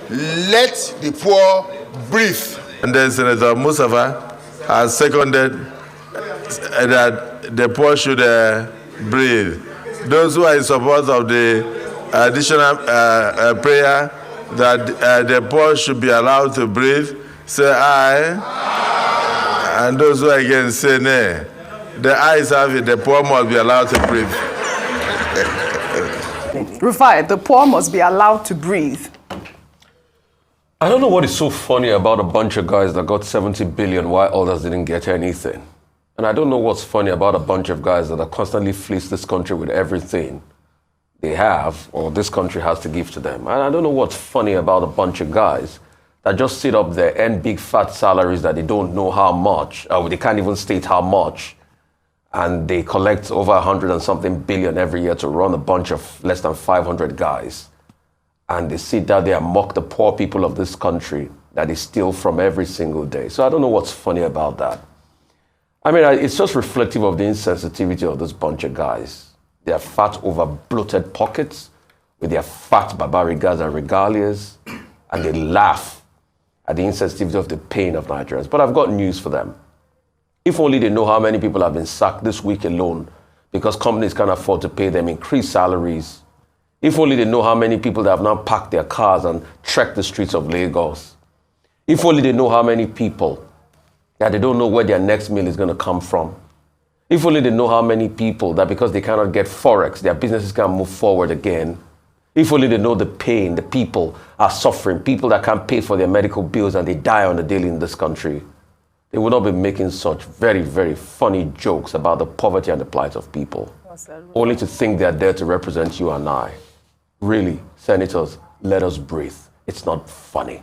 let the poor breathe. And then Senator Mustafa has seconded that the poor should breathe. Those who are in support of the additional prayer that the poor should be allowed to breathe, say aye. And those who are against say nay. The ayes have it, the poor must be allowed to breathe. Rufai, the poor must be allowed to breathe. I don't know what is so funny about a bunch of guys that got 70 billion while others didn't get anything. And I don't know what's funny about a bunch of guys that are constantly fleece this country with everything they have or this country has to give to them. And I don't know what's funny about a bunch of guys that just sit up there and big fat salaries that they don't know how much, or they can't even state how much. And they collect over 100 and something billion every year to run a bunch of less than 500 guys. And they sit down there and mock the poor people of this country that they steal from every single day. So I don't know what's funny about that. I mean, it's just reflective of the insensitivity of this bunch of guys. They are fat over bloated pockets with their fat barbarigas and regalias, and they laugh at the insensitivity of the pain of Nigerians. But I've got news for them. If only they know how many people have been sacked this week alone because companies can't afford to pay them increased salaries. If only they know how many people that have now packed their cars and trekked the streets of Lagos. If only they know how many people that they don't know where their next meal is going to come from. If only they know how many people that because they cannot get Forex, their businesses can't move forward again. If only they know the pain the people are suffering, people that can't pay for their medical bills and they die on the daily in this country. They would not be making such very, very funny jokes about the poverty and the plight of people. Only to think they are there to represent you and I. Really, senators, let us breathe. It's not funny.